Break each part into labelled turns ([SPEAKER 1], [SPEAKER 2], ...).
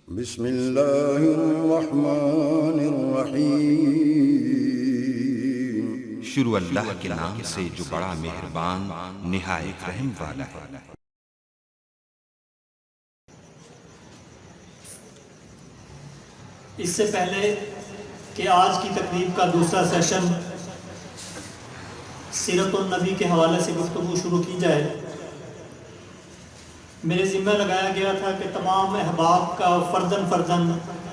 [SPEAKER 1] بسم اللہ الرحمن الرحیم۔
[SPEAKER 2] شروع اللہ کے نام سے جو بڑا مہربان نہایت رحم والا ہے۔
[SPEAKER 3] اس سے پہلے کہ آج کی تقریب کا دوسرا سیشن سیرت النبی کے حوالے سے گفتگو شروع کی جائے، میرے ذمہ لگایا گیا تھا کہ تمام احباب کا فرداً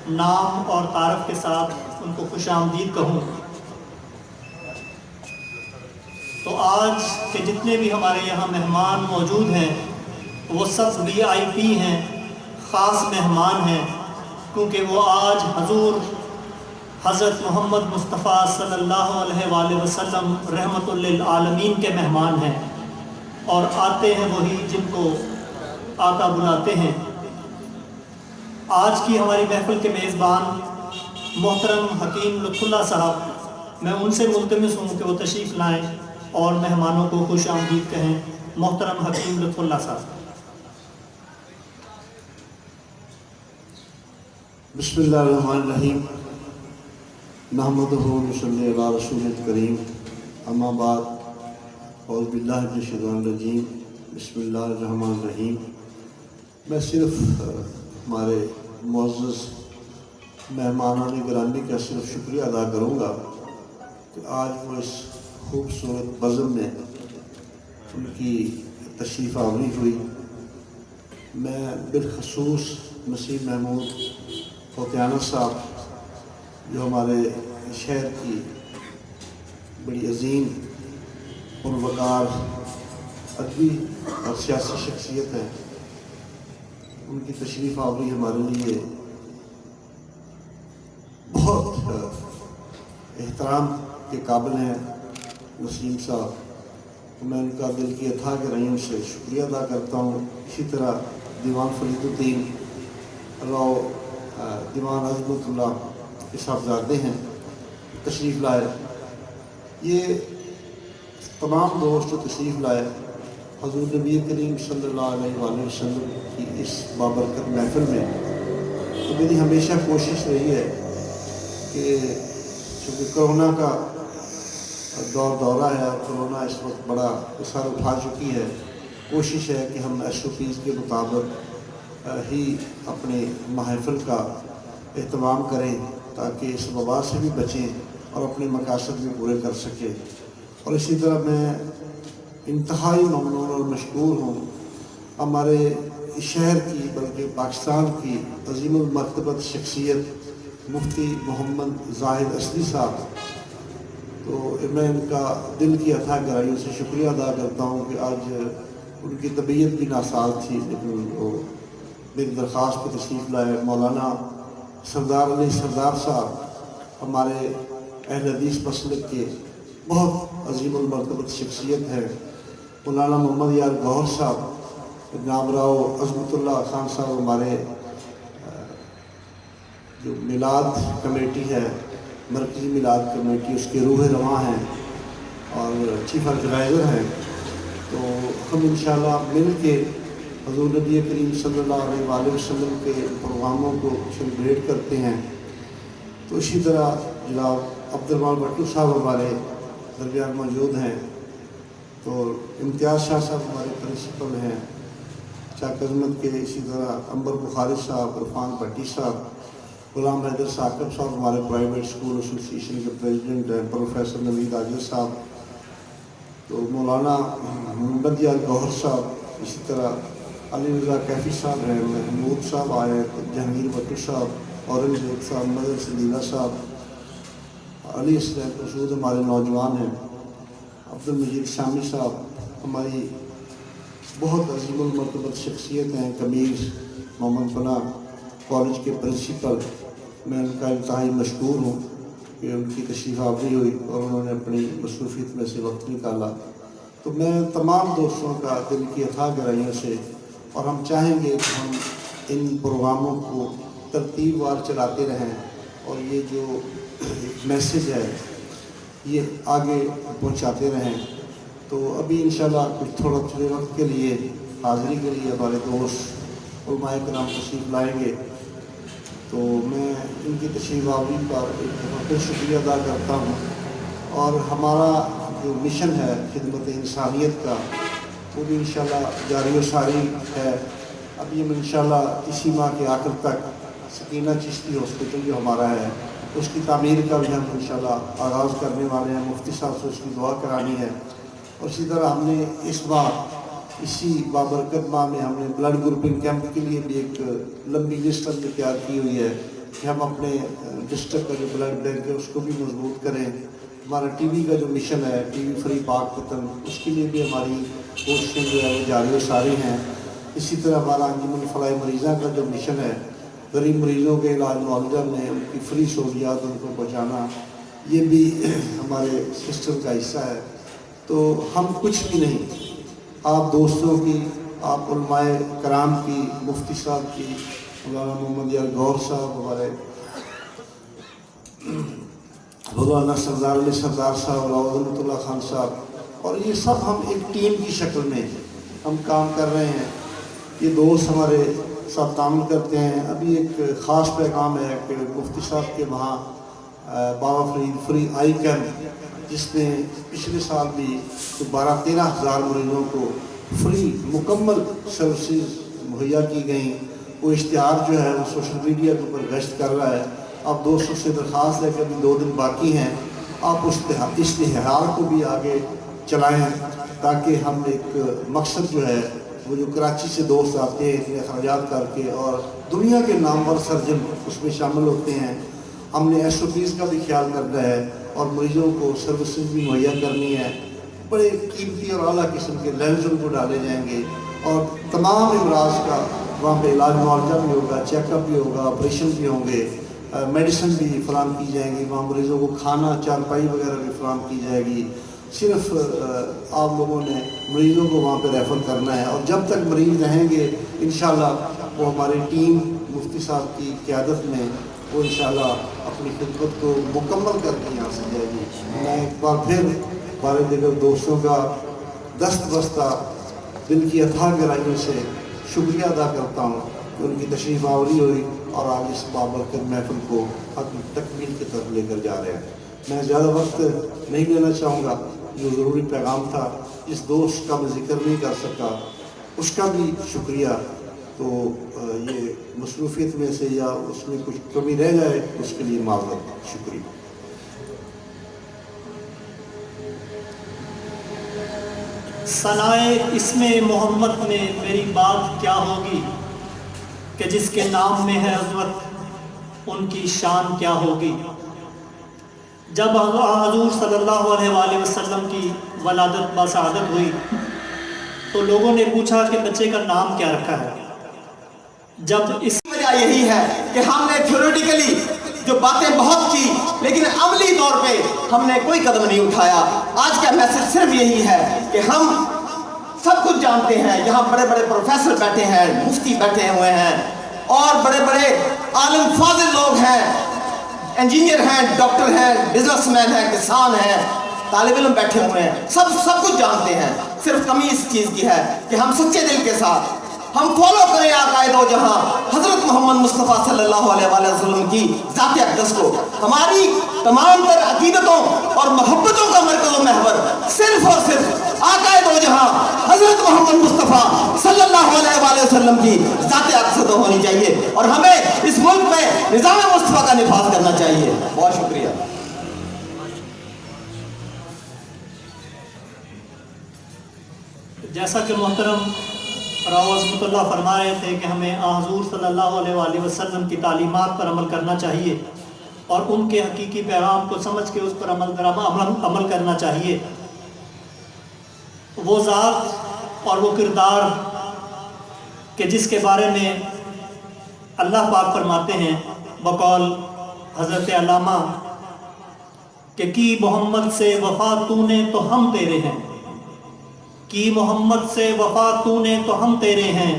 [SPEAKER 3] نام اور تعارف کے ساتھ ان کو خوش آمدید کہوں۔ تو آج کے جتنے بھی ہمارے یہاں مہمان موجود ہیں وہ سب VIP ہیں، خاص مہمان ہیں، کیونکہ وہ آج حضور حضرت محمد مصطفیٰ صلی اللہ علیہ وآلہ وسلم رحمت للعالمین کے مہمان ہیں، اور آتے ہیں وہی جن کو آقا بلاتے ہیں۔ آج کی ہماری محفل کے میزبان محترم حکیم لطف اللہ صاحب، میں ان سے ملتمس ہوں کہ وہ تشریف لائیں اور مہمانوں کو خوش آمدید کہیں۔ محترم حکیم لطف اللہ صاحب۔
[SPEAKER 4] بسم اللہ الرحمن الرحیم، نحمدہ و نصلی علی رسول الکریم، اما بعد، اعوذ باللہ من الشیطان الرجیم، بسم اللہ الرحمن الرحیم۔ میں صرف ہمارے معزز مہمانان گرامی کا صرف شکریہ ادا کروں گا کہ آج وہ اس خوبصورت بزم میں ان کی تشریف آوری ہوئی۔ میں بالخصوص نصیر محمود فوتیانہ صاحب، جو ہمارے شہر کی بڑی عظیم پروقار ادبی اور سیاسی شخصیت ہے، ان کی تشریف آوری ہمارے لیے بہت احترام کے قابل ہیں۔ نسیم صاحب، میں ان کا دل کی اتھاہ گہرائیوں سے شکریہ ادا کرتا ہوں۔ اسی طرح دیوان فرید الدین راؤ، دیوان عظمت اللہ کے صاحبزادے ہیں، تشریف لائے۔ یہ تمام دوست جو تشریف لائے حضور نبی کریم صلی اللہ علیہ وآلہ وسلم کی اس بابرکت محفل میں، تو میری ہمیشہ کوشش رہی ہے کہ چونکہ کرونا کا دورہ ہے اور کرونا اس وقت بڑا اثر اٹھا چکی ہے، کوشش ہے کہ ہم SOPs کے مطابق ہی اپنے محافل کا اہتمام کریں تاکہ اس وبا سے بھی بچیں اور اپنے مقاصد بھی پورے کر سکیں۔ اور اسی طرح میں انتہائی ممنون اور مشکور ہوں ہمارے شہر کی بلکہ پاکستان کی عظیم المرتبت شخصیت مفتی محمد زاہد اصلی صاحب، تو میں ان کا دل کی اتھاہ گہرائیوں سے شکریہ ادا کرتا ہوں کہ آج ان کی طبیعت بھی ناساز تھی لیکن وہ میری درخواست پہ تشریف لائے۔ مولانا سردار علی سردار صاحب ہمارے اہل حدیث مسلک کے بہت عظیم المرتبت شخصیت ہے۔ مولانا محمد یار گوہر صاحب، نام راؤ عظمت اللہ خان صاحب ہمارے جو میلاد کمیٹی ہے، مرکزی میلاد کمیٹی، اس کے روح رواں ہیں اور چیف آرگنائزر ہیں۔ تو ہم انشاءاللہ مل کے حضور نبی کریم صلی اللہ علیہ وآلہ وسلم کے پروگراموں کو سیلیبریٹ کرتے ہیں۔ تو اسی طرح جناب عبدالرحمان بٹو صاحب ہمارے درمیان موجود ہیں، تو امتیاز شاہ صاحب ہمارے پرنسپل ہیں، چاک عظمت کے، اسی طرح عنبر بخاری صاحب، عرفان بھٹی صاحب، غلام حیدر ثاقب صاحب ہمارے پرائیویٹ اسکول ایسوسی ایشن کے پریزیڈنٹ ہیں، پروفیسر نوید عاجل صاحب، تو مولانا محمد یار گوہر صاحب، اسی طرح علی رضا کیفی صاحب ہیں، محمود صاحب آئے، جہانگیر بٹو صاحب، اورنگزیب صاحب، مدر سلیلہ صاحب، علی اسلام مسعود ہمارے نوجوان ہیں، عبدالمجید شامی صاحب ہماری بہت عظیم المرتبت شخصیت ہیں، کبیر محمد پناہ کالج کے پرنسپل، میں ان کا انتہائی مشکور ہوں کہ ان کی تشریف آوری ہوئی اور انہوں نے اپنی مصروفیت میں سے وقت نکالا۔ تو میں تمام دوستوں کا دل کی اتھاہ گہرائیوں سے، اور ہم چاہیں گے کہ ہم ان پروگراموں کو ترتیب وار چلاتے رہیں اور یہ جو میسیج ہے یہ آگے پہنچاتے رہیں۔ تو ابھی انشاءاللہ کچھ تھوڑے وقت کے لیے حاضری کے لیے ہمارے دوست علماء کرام تشریف لائیں گے۔ تو میں ان کی تشریف آوری پر ایک دفعہ پھر شکریہ ادا کرتا ہوں، اور ہمارا جو مشن ہے خدمت انسانیت کا وہ بھی انشاءاللہ جاری و ساری ہے۔ ابھی ہم انشاءاللہ اسی ماہ کے آخر تک سکینہ چشتی ہاسپٹل جو ہمارا ہے اس کی تعمیر کا بھی ہم انشاءاللہ آغاز کرنے والے ہیں، مفتی صاحب سے اس کی دعا کرانی ہے۔ اور اسی طرح ہم نے اس بار اسی بابرکت ماہ میں ہم نے بلڈ گروپنگ کیمپ کے لیے بھی ایک لمبی لسٹ ہم نے تیار کی ہوئی ہے کہ ہم اپنے ڈسٹرکٹ کا جو بلڈ بینک ہے اس کو بھی مضبوط کریں۔ ہمارا ٹی وی کا جو مشن ہے، ٹی وی فری پاک وطن، اس کے لیے بھی ہماری کوششیں جو ہے وہ جاری و ساری ہیں۔ اسی طرح ہمارا انجمن فلاح مریضاں کا جو مشن ہے، غریب مریضوں کے علاج معالجہ میں ان کی فری سہولیات ان کو پہنچانا، یہ بھی ہمارے سسٹم کا حصہ ہے۔ تو ہم کچھ بھی نہیں، آپ دوستوں کی، آپ علماء کرام کی، مفتی صاحب کی، مولانا محمد یار گور صاحب، ہمارے مولانا سردار علی سردار صاحب، رحمۃ اللہ خان صاحب، اور یہ سب ہم ایک ٹیم کی شکل میں ہم کام کر رہے ہیں۔ یہ دوست ہمارے ساتھ تعامل کرتے ہیں۔ ابھی ایک خاص پیغام ہے کہ مفتی صاحب کے وہاں بابا فرید فری آئی کیمپ، جس میں پچھلے سال بھی 12-13 ہزار مریضوں کو فری مکمل سروسز مہیا کی گئیں، وہ اشتہار جو ہے وہ سوشل میڈیا کے اوپر گشت کر رہا ہے۔ آپ دوستوں سے درخواست ہے کہ ابھی 2 دن باقی ہیں، آپ اس اشتہار کو بھی آگے چلائیں تاکہ ہم ایک مقصد جو ہے وہ جو کراچی سے دوست آتے ہیں اتنے اخراجات کر کے، اور دنیا کے نامور سرجن اس میں شامل ہوتے ہیں، ہم نے ایس او پیز کا بھی خیال کرنا ہے اور مریضوں کو سروسز بھی مہیا کرنی ہے۔ بڑے قیمتی اور اعلیٰ قسم کے لینز ان کو ڈالے جائیں گے، اور تمام امراض کا وہاں پہ علاج معالجہ بھی ہوگا، چیک اپ بھی ہوگا، آپریشن بھی ہوں گے، میڈیسن بھی فراہم کی جائیں گی، وہاں مریضوں کو کھانا، چارپائی وغیرہ بھی فراہم کی جائے گی۔ صرف آپ لوگوں نے مریضوں کو وہاں پہ ریفر کرنا ہے، اور جب تک مریض رہیں گے انشاءاللہ وہ ہماری ٹیم مفتی صاحب کی قیادت میں وہ انشاءاللہ اپنی خدمت کو مکمل کر کے یہاں سے جائے گی۔ میں ایک بار پھر ہمارے دیگر دوستوں کا دست بستہ دل کی اتھاہ گہرائیوں سے شکریہ ادا کرتا ہوں کہ ان کی تشریف آوری ہوئی اور آج اس بابرکت محفل کو حتمی تکمیل کی طرف لے کر جا رہے ہیں۔ میں زیادہ وقت نہیں لینا چاہوں گا، جو ضروری پیغام تھا جس دوست کا میں ذکر نہیں کر سکا اس کا بھی شکریہ۔ تو یہ مصروفیت میں سے یا اس میں کچھ کمی رہ جائے اس کے لیے معذرت، شکریہ۔
[SPEAKER 3] ثنائے اسم محمد میں میری بات کیا ہوگی، کہ جس کے نام میں ہے عظمت ان کی شان کیا ہوگی۔ جب حضور صلی اللہ علیہ وآلہ وسلم کی ولادت بسعادت ہوئی تو لوگوں نے پوچھا کہ بچے کا نام کیا رکھا ہے۔ جب اس
[SPEAKER 5] وجہ یہی ہے کہ ہم نے تھیوریٹیکلی جو باتیں بہت کی لیکن عملی طور پہ ہم نے کوئی قدم نہیں اٹھایا۔ آج کا میسج صرف یہی ہے کہ ہم سب کچھ جانتے ہیں، یہاں بڑے بڑے پروفیسر بیٹھے ہیں، مفتی بیٹھے ہوئے ہیں، اور بڑے بڑے عالم فاضل لوگ ہیں، انجینئر ہیں، ڈاکٹر ہیں، بزنس مین ہیں، کسان ہیں، طالب علم بیٹھے ہوئے ہیں، سب کچھ جانتے ہیں۔ صرف کمی اس چیز کی ہے کہ ہم سچے دل کے ساتھ ہم فالو کریں آقائے دو جہاں حضرت محمد مصطفیٰ صلی اللہ علیہ وآلہ وسلم کی ذات اقدس کو۔ ہماری تمام تر عقیدتوں اور محبتوں کا مرکز و محور صرف اور صرف آقائے دو جہاں حضرت محمد مصطفیٰ صلی اللہ علیہ وآلہ وسلم کی ذات اقدس ہونی چاہیے، اور ہمیں اس ملک میں نظام مصطفیٰ کا نفاذ کرنا چاہیے۔ بہت شکریہ۔
[SPEAKER 3] جیسا کہ محترم راؤ عظمت اللہ فرما رہے تھے کہ ہمیں حضور صلی اللہ علیہ وآلہ وسلم کی تعلیمات پر عمل کرنا چاہیے اور ان کے حقیقی پیغام کو سمجھ کے اس پر عمل کرنا چاہیے۔ وہ ذات اور وہ کردار کہ جس کے بارے میں اللہ پاک فرماتے ہیں بقول حضرت علامہ کہ کی محمد سے وفا تو نے تو ہم تیرے ہیں، کی محمد سے وفا تو نے تو ہم تیرے ہیں،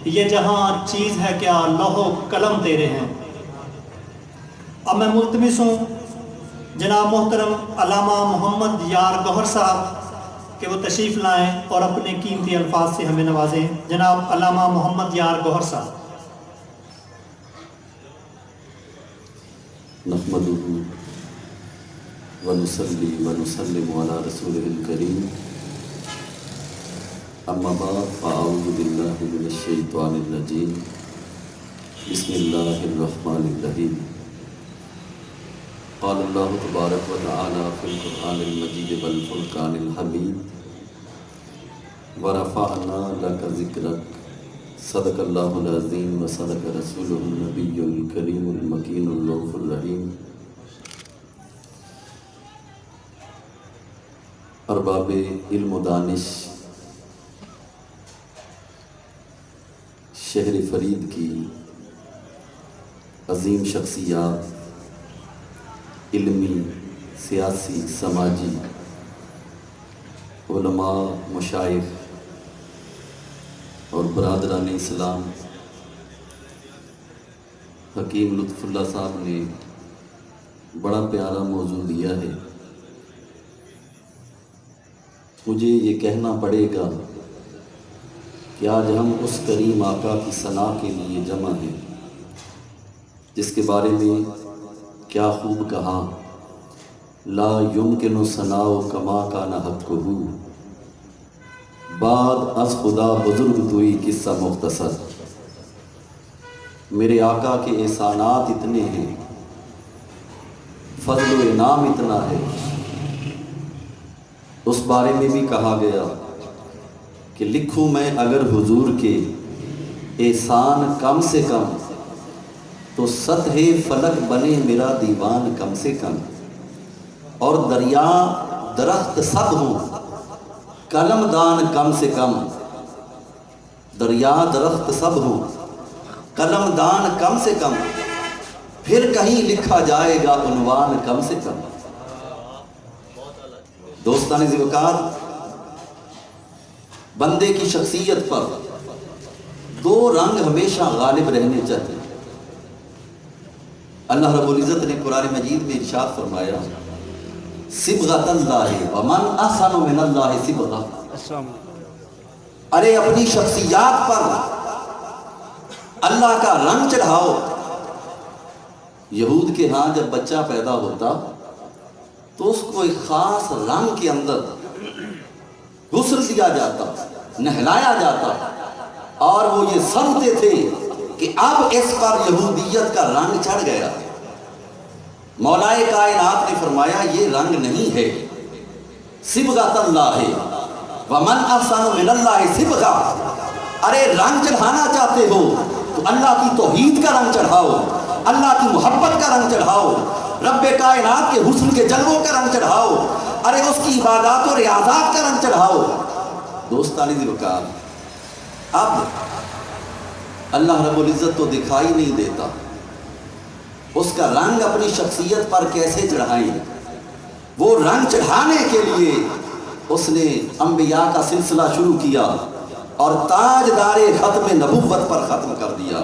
[SPEAKER 3] یہ جہاں چیز ہے کیا لوح و قلم تیرے ہیں۔ اب میں ملتمس ہوں جناب محترم علامہ محمد یار گوہر صاحب کہ وہ تشریف لائیں اور اپنے قیمتی الفاظ سے ہمیں نوازیں۔ جناب علامہ محمد یار گوہر صاحب۔
[SPEAKER 6] نحمده ونصلي ونسلم على رسوله الكريم اما بعد فاعوذ بالله من الشيطان الرجيم بسم الله الرحمن الرحيم قال الله تبارك وتعالى في القرآن المجيد والفرقان الحميد ورفعنا لك ذكرك صدق الله العظيم وصدق رسوله النبي الكريم المكين الرؤوف الرحيم ارباب علم و دانش شہر فرید کی عظیم شخصیات، علمی، سیاسی، سماجی، علماء، مشائخ اور برادران اسلام، حکیم لطف اللہ صاحب نے بڑا پیارا موضوع دیا ہے۔ مجھے یہ کہنا پڑے گا کہ آج ہم اس کریم آقا کی ثنا کے لیے جمع ہیں جس کے بارے میں کیا خوب کہا، لا یمکن ثناء کما کان حقہ، بعد از خدا بزرگ توئی قصہ مختصر۔ میرے آقا کے احسانات اتنے ہیں، فضل و انعام اتنا ہے۔ اس بارے میں بھی کہا گیا کہ لکھوں میں اگر حضور کے احسان کم سے کم تو سطح فلک بنے میرا دیوان کم سے کم، اور دریا درخت سب ہوں قلم دان کم سے کم، دریا درخت سب ہوں قلم دان کم سے کم، پھر کہیں لکھا جائے گا عنوان کم سے کم۔ دوستان ذی وقار، بندے کی شخصیت پر دو رنگ ہمیشہ غالب رہنے چاہیے۔ اللہ رب العزت نے قرآن مجید میں ارشاد فرمایا، صبغۃ اللہ ومن احسن من اللہ صبغۃ، ارے اپنی شخصیات پر اللہ کا رنگ چڑھاؤ۔ یہود کے ہاں جب بچہ پیدا ہوتا تو اس کو ایک خاص رنگ کے اندر غسل دیا جاتا، نہلایا جاتا، اور وہ یہ سمجھتے تھے کہ اب اس پر یہودیت کا رنگ چڑھ گیا۔ مولائے کائنات نے فرمایا یہ رنگ نہیں ہے، صبغۃ اللہ ومن احسن من اللہ صبغۃ، ارے رنگ چڑھانا چاہتے ہو تو اللہ کی توحید کا رنگ چڑھاؤ، اللہ کی محبت کا رنگ چڑھاؤ، رب کائنات کے حسن کے جلووں کا رنگ چڑھاؤ، ارے اس کی عبادات و ریاضات کا رنگ چڑھاؤ۔ دوستان ذی وقار، اب اللہ رب العزت تو دکھائی نہیں دیتا، اس کا رنگ اپنی شخصیت پر کیسے چڑھائیں؟ وہ رنگ چڑھانے کے لیے اس نے انبیاء کا سلسلہ شروع کیا اور تاجدار ختم نبوت پر ختم کر دیا۔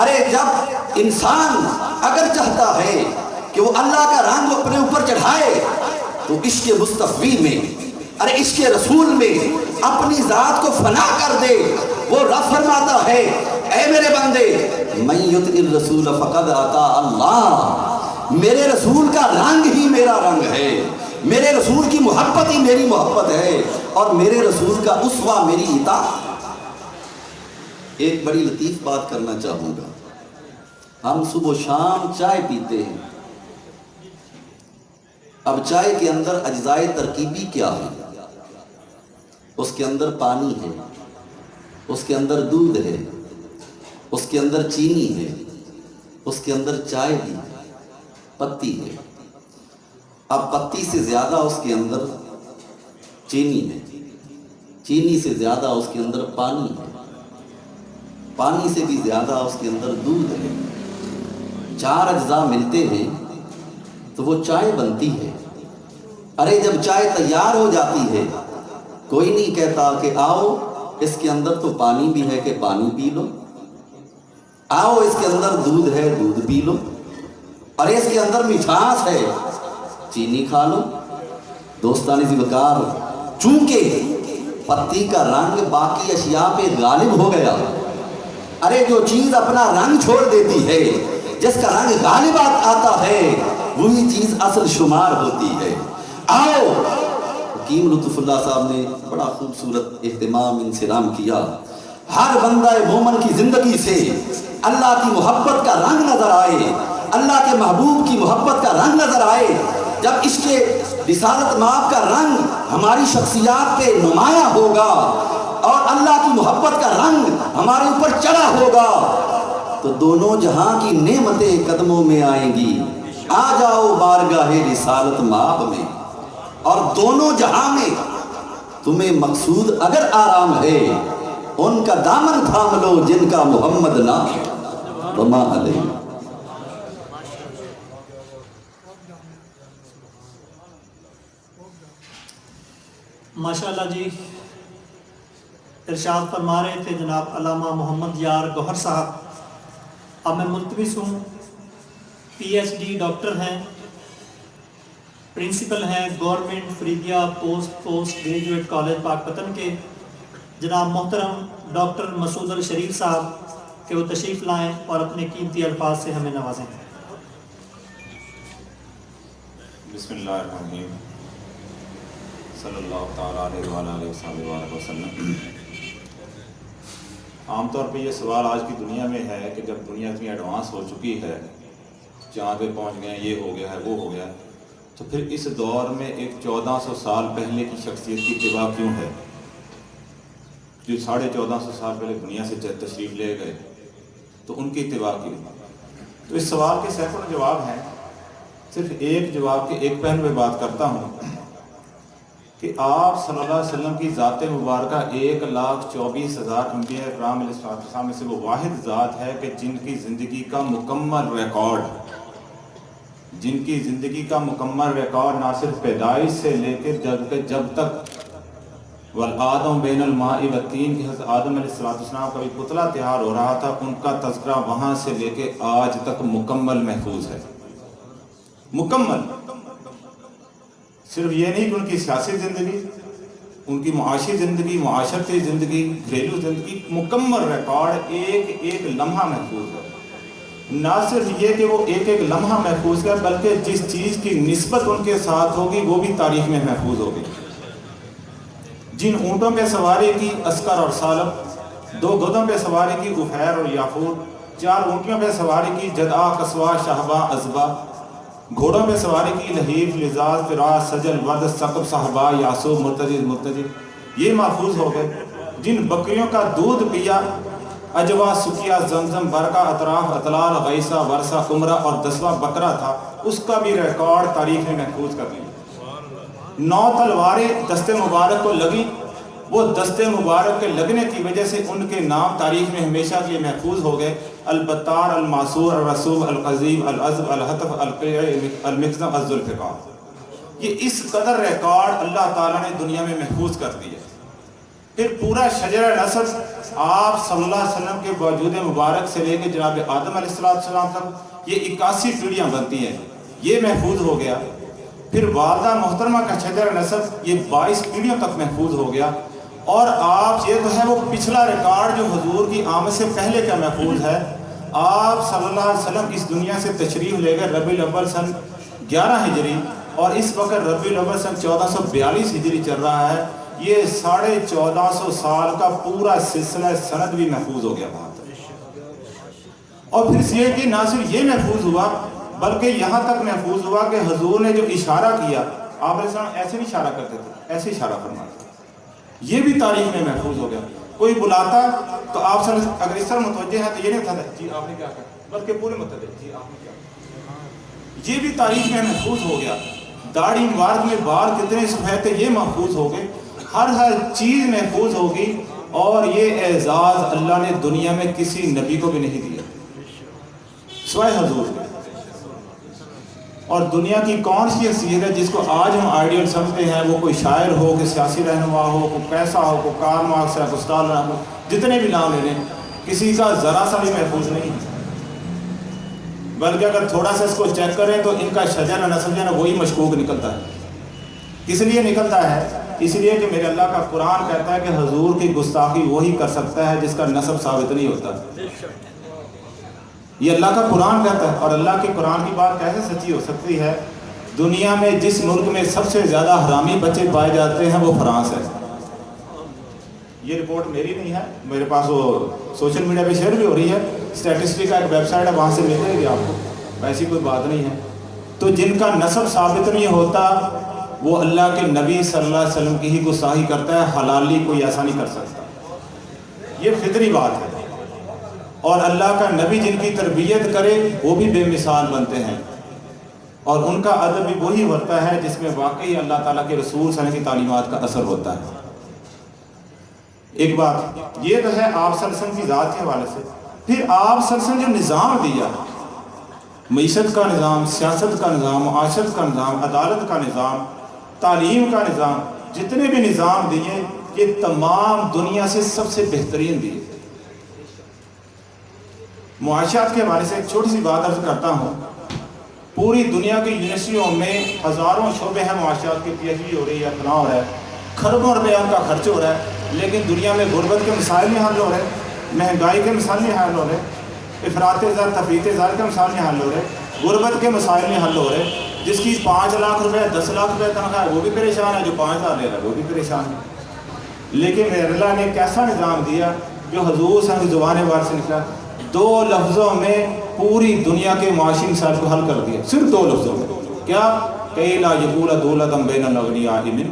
[SPEAKER 6] ارے جب انسان اگر چاہتا ہے کہ وہ اللہ کا رنگ اپنے اوپر چڑھائے تو عشق مصطفی میں، ارے عشق رسول میں اپنی ذات کو فنا کر دے۔ وہ رب فرماتا ہے، اے میرے بندے، من یطع الرسول فقد اطاع اللہ، میرے رسول کا رنگ ہی میرا رنگ ہے، میرے رسول کی محبت ہی میری محبت ہے، اور میرے رسول کا اسوہ میری اطاعت۔ ایک بڑی لطیف بات کرنا چاہوں گا، ہم صبح و شام چائے پیتے ہیں، اب چائے کے اندر اجزاء ترکیبی کیا ہے؟ اس کے اندر پانی ہے، اس کے اندر دودھ ہے، اس کے اندر چینی ہے، اس کے اندر چائے بھی پتی ہے۔ اب پتی سے زیادہ اس کے اندر چینی ہے، چینی سے زیادہ اس کے اندر پانی ہے، پانی سے بھی زیادہ اس کے اندر دودھ ہے۔ چار اجزاء ملتے ہیں تو وہ چائے بنتی ہے۔ ارے جب چائے تیار ہو جاتی ہے کوئی نہیں کہتا کہ آؤ اس کے اندر تو پانی بھی ہے کہ پانی پی لو، آؤ اس کے اندر دودھ ہے دودھ پی لو، ارے اس کے اندر مٹھاس ہے چینی کھا لو۔ دوستان ذی وقار، چونکہ پتی کا رنگ باقی اشیاء پہ غالب ہو گیا، ارے جو چیز اپنا رنگ چھوڑ دیتی ہے جس کا رنگ غالب آتا ہے وہی چیز اصل شمار ہوتی ہے۔ آؤ، حکیم لطف اللہ صاحب نے بڑا خوبصورت اہتمام انصرام کیا۔ ہر بندہ مومن کی زندگی سے اللہ کی محبت کا رنگ نظر آئے، اللہ کے محبوب کی محبت کا رنگ نظر آئے۔ جب اس کے رسالت مآب کا رنگ ہماری شخصیات پہ نمایاں ہوگا اور اللہ کی محبت کا رنگ ہمارے اوپر چڑھا ہوگا تو دونوں جہاں کی نعمتیں قدموں میں آئیں گی۔ آ جاؤ بارگاہ رسالت مآب میں، اور دونوں جہاں میں تمہیں مقصود اگر آرام ہے ان کا دامن تھام لو جن کا محمد نام وما علیہ۔
[SPEAKER 3] ماشاءاللہ جی، ارشاد فرما رہے تھے جناب علامہ محمد یار گوہر صاحب۔ اب میں ملتمس ہوں، پی ایچ ڈی ڈاکٹر ہیں، پرنسپل ہیں government Faridia post graduate college پاک پتن کے، جناب محترم ڈاکٹر مسعود الشریف صاحب کہ وہ تشریف لائیں اور اپنے قیمتی الفاظ سے ہمیں نوازیں۔
[SPEAKER 7] بسم اللہ الرحمن الرحیم، صلی اللہ تعالیٰ علیہ وآلہ وسلم۔ عام طور پہ یہ سوال آج کی دنیا میں ہے کہ جب دنیا اتنی ایڈوانس ہو چکی ہے، جہاں پہ پہنچ گئے ہیں، یہ ہو گیا ہے، وہ ہو گیا ہے، تو پھر اس دور میں ایک 1400 سال پہلے کی شخصیت کی اتباع کیوں ہے؟ جو 1450 سال پہلے دنیا سے تشریف لے گئے تو ان کی اتباع کیوں؟ تو اس سوال کے سینکڑوں جواب ہیں، صرف ایک جواب کے ایک پہلو پہ بات کرتا ہوں کہ آپ صلی اللہ علیہ وسلم کی ذات مبارکہ 1,24,000 انبیاء اکرام علیہ السلام میں سے وہ واحد ذات ہے کہ جن کی زندگی کا مکمل ریکارڈ نہ صرف پیدائش سے لے کے جب تک والآدم بین الماء والطین کی حضرت آدم علیہ السلام کا بھی پتلا تیار ہو رہا تھا، ان کا تذکرہ وہاں سے لے کے آج تک مکمل محفوظ ہے۔ مکمل، صرف یہ نہیں کہ ان کی سیاسی زندگی، ان کی معاشی زندگی، معاشرتی زندگی، گھریلو زندگی، مکمل ریکارڈ ایک ایک لمحہ محفوظ ہے۔ نہ صرف یہ کہ وہ ایک ایک لمحہ محفوظ ہے، بلکہ جس چیز کی نسبت ان کے ساتھ ہوگی وہ بھی تاریخ میں محفوظ ہوگی۔ جن اونٹوں پہ سواری کی عسکر اور سالب، 2 گدھوں پہ سواری کی افیر اور یافور، 4 اونٹیوں پہ سواری کی جدع قصوہ شہبہ عذبہ، گھوڑوں پہ سواری کی لہیف لزاز فراز سجل ورد ثقب صحبہ یاسوب مرتجد، یہ محفوظ ہو گئے۔ جن بکریوں کا دودھ پیا، اجوا سکیا زمزم برکہ اطراف اطلال غیسہ ورثہ عمرہ اور 10واں بکرا تھا، اس کا بھی ریکارڈ تاریخ میں محفوظ کر لیا۔ 9 تلواریں دست مبارک کو لگی، وہ دست مبارک کے لگنے کی وجہ سے ان کے نام تاریخ میں ہمیشہ کے لیے محفوظ ہو گئے۔ البتار، الماسور، الرسوب، القذیب، العزب، الحطف، القیع، المخزم، الذوالفقار، یہ اس قدر ریکارڈ اللہ تعالیٰ نے دنیا میں محفوظ کر دیا۔ پھر پورا شجرہ نسب آپ صلی اللہ علیہ وسلم کے وجود مبارک سے لے کے جناب آدم علیہ السلام تک یہ 81 پیڑھیاں بنتی ہیں، یہ محفوظ ہو گیا۔ پھر والدہ محترمہ کا شجرہ نسب یہ 22 پیڑھیوں تک محفوظ ہو گیا۔ اور آپ یہ تو ہے وہ پچھلا ریکارڈ جو حضور کی آمد سے پہلے کا محفوظ ہے۔ آپ صلی اللہ علیہ وسلم اس دنیا سے تشریف لے گئے ربیع الاول سن 11 ہجری، اور اس وقت ربیع الاول سن 1442 ہجری چل رہا ہے۔ یہ 1450 سال کا پورا سلسلہ سند بھی محفوظ ہو گیا وہاں تک۔ اور پھر یہ کہ نہ صرف یہ محفوظ ہوا بلکہ یہاں تک محفوظ ہوا کہ حضور نے جو اشارہ کیا، آپ علیہ السلام ایسے نہیں اشارہ کرتے تھے، ایسے اشارہ فرماتے، یہ بھی تاریخ میں محفوظ ہو گیا۔ کوئی بلاتا تو آپ اگر اس طرح متوجہ ہیں تو یہ نہیں بتاتا جی آپ نے کیا کہا، بلکہ پورے متوجہ جی آپ نے کیا کہا، یہ بھی تاریخ میں محفوظ ہو گیا۔ داڑھی مبارک میں بال کتنے سفید تھے یہ محفوظ ہو گئے، ہر چیز محفوظ ہوگی۔ اور یہ اعزاز اللہ نے دنیا میں کسی نبی کو بھی نہیں دیا سوائے حضور کے۔ اور دنیا کی کون سی حیثیت ہے جس کو آج ہم آئیڈیل سمجھتے ہیں، وہ کوئی شاعر ہو، کوئی سیاسی رہنما ہو، کوئی پیسہ ہو، کوئی کار مارکس کوئی اسٹار ہو، جتنے بھی نام لے لیں، کسی کا ذرا سا بھی محفوظ نہیں ہے۔ بلکہ اگر تھوڑا سا اس کو چیک کریں تو ان کا شجر نسل جو ہے وہی مشکوک نکلتا ہے۔ کس لیے نکلتا ہے؟ اس لیے کہ میرے اللہ کا قرآن کہتا ہے کہ حضور کی گستاخی وہی کر سکتا ہے جس کا نسب ثابت نہیں ہوتا۔ یہ اللہ کا قرآن کہتا ہے. اور اللہ کے قرآن کی بات کیسے سچی ہو سکتی ہے؟ دنیا میں جس ملک میں سب سے زیادہ حرامی بچے پائے جاتے ہیں وہ فرانس ہے. یہ رپورٹ میری نہیں ہے، میرے پاس وہ سوشل میڈیا پہ شیئر بھی ہو رہی ہے. اسٹیٹسٹک کا ایک ویب سائٹ ہے، وہاں سے مل جائے گی آپ کو، ایسی کوئی بات نہیں ہے. تو جن کا نسب ثابت نہیں ہوتا وہ اللہ کے نبی صلی اللہ علیہ وسلم کی ہی گستاخی کرتا ہے. حلالی کوئی ایسا نہیں کر سکتا، یہ فطری بات ہے. اور اللہ کا نبی جن کی تربیت کرے وہ بھی بے مثال بنتے ہیں، اور ان کا ادب بھی وہی ہوتا ہے جس میں واقعی اللہ تعالیٰ کے رسول صلی اللہ علیہ وسلم کی تعلیمات کا اثر ہوتا ہے. ایک بات یہ تو ہے آپ صلی اللہ علیہ وسلم کی ذات کے حوالے سے. پھر آپ صلی اللہ علیہ وسلم جو نظام دیا، معیشت کا نظام، سیاست کا نظام، معاشرت کا نظام، عدالت کا نظام، تعلیم کا نظام، جتنے بھی نظام دیے یہ تمام دنیا سے سب سے بہترین دیے. معاشیات کے حوالے سے ایک چھوٹی سی بات عرض کرتا ہوں. پوری دنیا کی یونیورسٹیوں میں ہزاروں شعبے ہیں معاشیات کے، پی ایچ ڈی ہو رہی ہے، فلاں ہو رہا ہے، کھربوں روپے ان کا خرچ ہو رہا ہے، لیکن دنیا میں غربت کے مسائل نہیں حل ہو رہے، مہنگائی کے مسائل نہیں حل ہو رہے، افراط زر تفریط زر کے مسائل نہیں حل ہو رہے، غربت کے مسائل نہیں حل ہو رہے. جس کی 5 لاکھ روپے 10 لاکھ روپے تنخواہ ہے وہ بھی پریشان ہے، جو 5,000 لے رہا ہے وہ بھی پریشان ہے. لیکن اللہ نے ایک ایسا نظام دیا جو حضور صلی اللہ علیہ وسلم کی زبان بار سے نکلا، 2 لفظوں میں پوری دنیا کے معاشی مسائل کو حل کر دیا. صرف 2 لفظوں میں. کیا؟ کہ لا یقول دولۃ بین الاغنیاء من.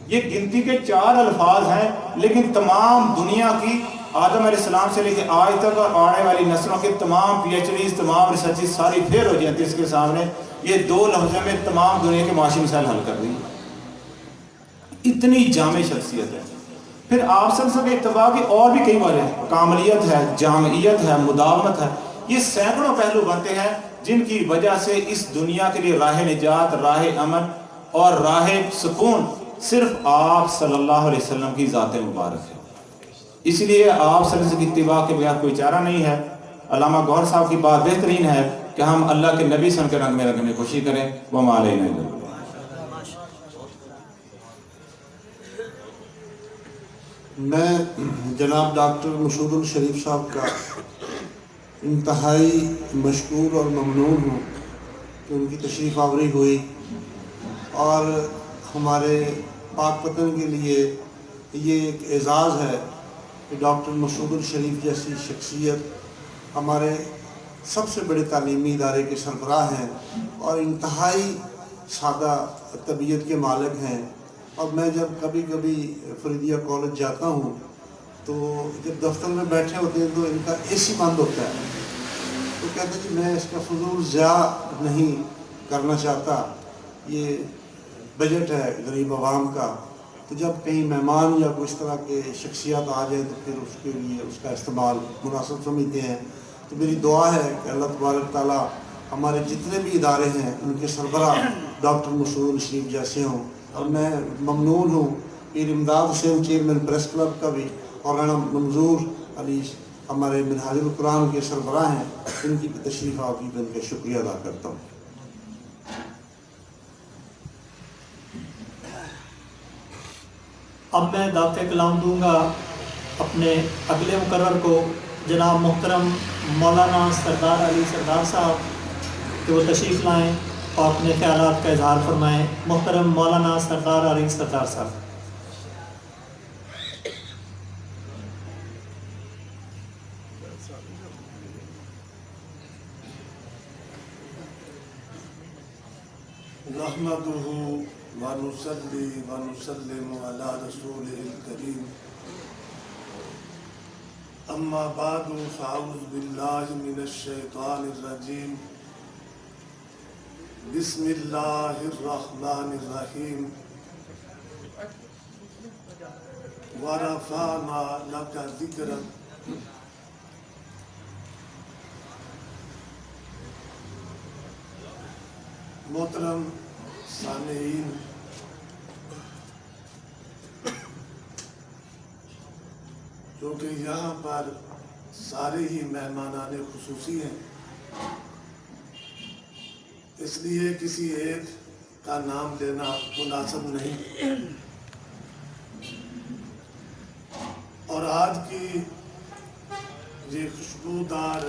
[SPEAKER 7] یہ گنتی کے 4 الفاظ ہیں، لیکن تمام دنیا کی آدم علیہ السلام سے لے کے آج تک اور آنے والی نسلوں کے تمام پی ایچ ڈیز، تمام ریسرچز ساری پھر ہو جاتی اس کے سامنے. یہ 2 لفظوں میں تمام دنیا کے معاشی مسائل حل کر دی. اتنی جامع شخصیت ہے. پھر آپ صلی اللہ علیہ وسلم کے اتباع کی اور بھی کئی وجہ ہیں. کاملیت ہے، جامعیت ہے، مداومت ہے. یہ سینکڑوں پہلو بنتے ہیں جن کی وجہ سے اس دنیا کے لیے راہ نجات، راہ امن اور راہ سکون صرف آپ صلی اللہ علیہ وسلم کی ذات مبارک ہے. اس لیے آپ صلی اللہ علیہ وسلم کی اتباع کے بغیر کوئی چارہ نہیں ہے. علامہ گوہر صاحب کی بات بہترین ہے کہ ہم اللہ کے نبی صلی اللہ علیہ وسلم کے رنگ میں رنگنے کی کوشش کریں. وما علینا الا البلاغ.
[SPEAKER 4] میں جناب ڈاکٹر مسعود الشریف صاحب کا انتہائی مشکور اور ممنون ہوں کہ ان کی تشریف آوری ہوئی، اور ہمارے پاک وطن کے لیے یہ ایک اعزاز ہے کہ ڈاکٹر مسعود الشریف جیسی شخصیت ہمارے سب سے بڑے تعلیمی ادارے کے سربراہ ہیں اور انتہائی سادہ طبیعت کے مالک ہیں. اور میں جب کبھی کبھی فریدیہ کالج جاتا ہوں تو جب دفتر میں بیٹھے ہوتے ہیں تو ان کا اے سی بند ہوتا ہے، تو کہتے ہیں کہ میں اس کا فضول ضیاع نہیں کرنا چاہتا، یہ بجٹ ہے غریب عوام کا. تو جب کہیں مہمان یا کوئی اس طرح کے شخصیات آ جائیں تو پھر اس کے لیے اس کا استعمال مناسب سمجھتے ہیں. تو میری دعا ہے کہ اللہ تبارک تعالیٰ ہمارے جتنے بھی ادارے ہیں ان کے سربراہ ڈاکٹر مسعود الشریف جیسے ہوں. اور میں ممنون ہوں پیر امداد حسین چیئرمین پریس کلب کا بھی، اور رانا منظور علی ہمارے منہاج القرآن کے سربراہ ہیں، ان کی بھی تشریف آوری پر ان کا شکریہ ادا کرتا ہوں.
[SPEAKER 3] اب میں دعوت کلام دوں گا اپنے اگلے مقرر کو، جناب محترم مولانا سردار علی سردار صاحب، کہ وہ تشریف لائیں اور اپنے خیالات کا اظہار فرمائیں. محترم مولانا سردار علی سردار صاحب.
[SPEAKER 8] نحمدہ ونصلی ونسلم علی رسولہ الکریم. اما بعد فاعوذ باللہ من الشیطان الرجیم. بسم اللہ الرحمن الرحیم. ورفعنا لک ذکرک. محترم سامعین، کیونکہ یہاں پر سارے ہی مہمانان خصوصی ہیں، اس لیے کسی ایک کا نام لینا مناسب نہیں. اور آج کی یہ خوشبودار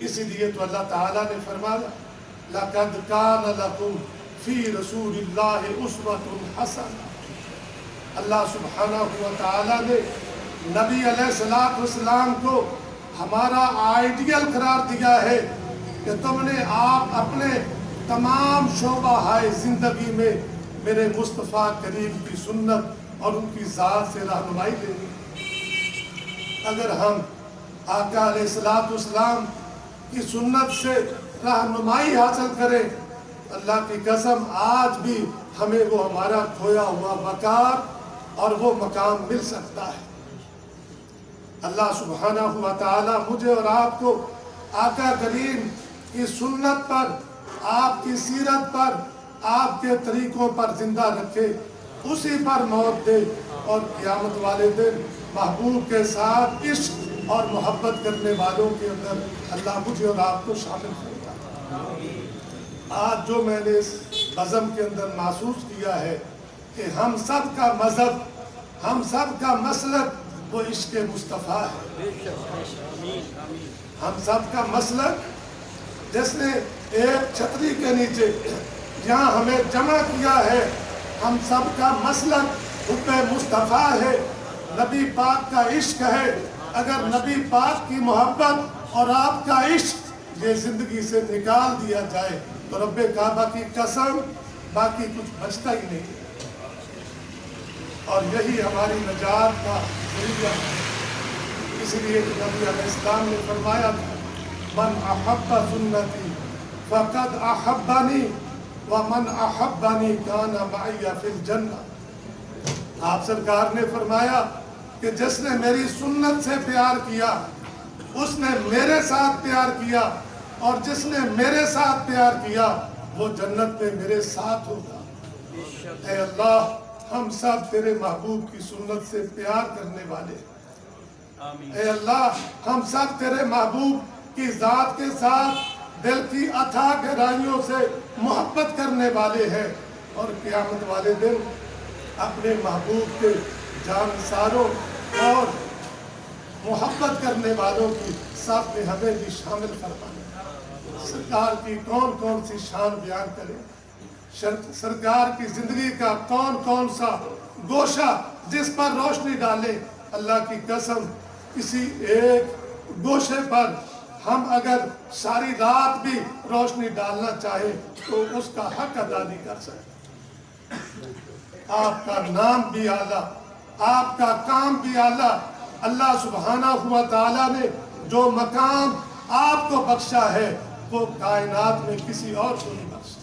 [SPEAKER 8] اسی لیے تو اللہ تعالیٰ نے فرمایا لَقَدْ كَانَ لَكُمْ فِي رَسُولِ اللَّهِ أُسْوَةٌ حَسَنَةٌ۔ اللہ سبحانہ و تعالیٰ نے نبی علیہ السلام کو ہمارا آئیڈیل قرار دیا ہے کہ تم نے آپ اپنے تمام شعبہ زندگی میں میرے مصطفیٰ کریم کی سنت اور ان کی ذات سے رہنمائی لینی۔ اگر ہم آقا علیہ السلام کی سنت سے رہنمائی حاصل کریں، اللہ کی قسم آج بھی ہمیں وہ ہمارا کھویا ہوا وقار اور وہ مقام مل سکتا ہے۔ اللہ سبحانہ و تعالی مجھے اور آپ کو آقا کریم کی سنت پر، آپ کی سیرت پر، آپ کے طریقوں پر زندہ رکھے، اسی پر موت دے، اور قیامت والے دن محبوب کے ساتھ عشق اور محبت کرنے والوں کے اندر اللہ مجھے اور آپ کو شامل کرے۔ آج جو میں نے اس بزم کے اندر محسوس کیا ہے کہ ہم سب کا مذہب، ہم سب کا مسلک وہ عشق مصطفیٰ ہے۔ ہم سب کا مسلک جس نے ایک چھتری کے نیچے جہاں ہمیں جمع کیا ہے، ہم سب کا مسلک حب مصطفیٰ ہے، نبی پاک کا عشق ہے۔ اگر نبی پاک کی محبت اور آپ کا عشق یہ زندگی سے نکال دیا جائے تو رب کعبہ کی قسم باقی کچھ بچتا ہی نہیں، اور یہی ہماری نجات کا ذریعہ ہے۔ اس لیے نبی علیہ السلام نے فرمایا تھا من احب سنتی فقد احبنی ومن احبنی کان معی فی الجنہ۔ آپ سرکار نے فرمایا کہ جس نے میری سنت سے پیار کیا اس نے میرے ساتھ پیار کیا، اور جس نے میرے ساتھ پیار کیا وہ جنت میں میرے ساتھ ہوگا۔ اے اللہ، ہم سب تیرے محبوب کی سنت سے پیار کرنے والے ہیں۔ اے اللہ، ہم سب تیرے محبوب کی ذات کے ساتھ دل کی اتھاہ گہرائیوں سے محبت کرنے والے ہیں، اور قیامت والے دن اپنے محبوب کے جانساروں اور محبت کرنے والوں کی صف میں ہمیں بھی شامل فرمانا۔ سرکار کی کون کون سی شان بیان کرے، سرکار کی زندگی کا کون کون سا گوشہ جس پر روشنی ڈالے۔ اللہ کی قسم کسی ایک گوشے پر ہم اگر ساری رات بھی روشنی ڈالنا چاہے تو اس کا حق ادا نہیں کر سکتے۔ آپ کا نام بھی اعلیٰ، آپ کا کام بھی اعلیٰ۔ اللہ سبحانہ و تعالیٰ نے جو مقام آپ کو بخشا ہے وہ کائنات میں کسی اور کو نہیں بخشا۔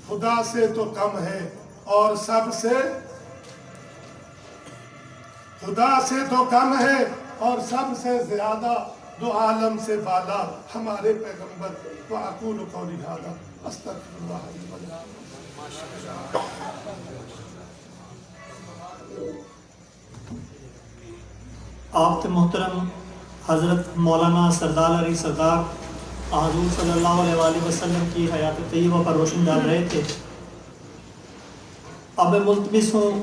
[SPEAKER 8] خدا سے تو کم ہے اور سب سے، خدا سے تو کم ہے اور سب سے زیادہ، دو عالم سے بالا ہمارے پیغمبر۔ وَأَقُولُ قَوْلِي هَذَا أَسْتَغْفِرُ اللَّهَ لِي وَلَكُمْ۔
[SPEAKER 3] آپ محترم حضرت مولانا سردار علی سردار حضور صلی اللہ علیہ وآلہ وسلم کی حیات طیبہ پر روشنی ڈال رہے تھے۔ اب میں ملتمس ہوں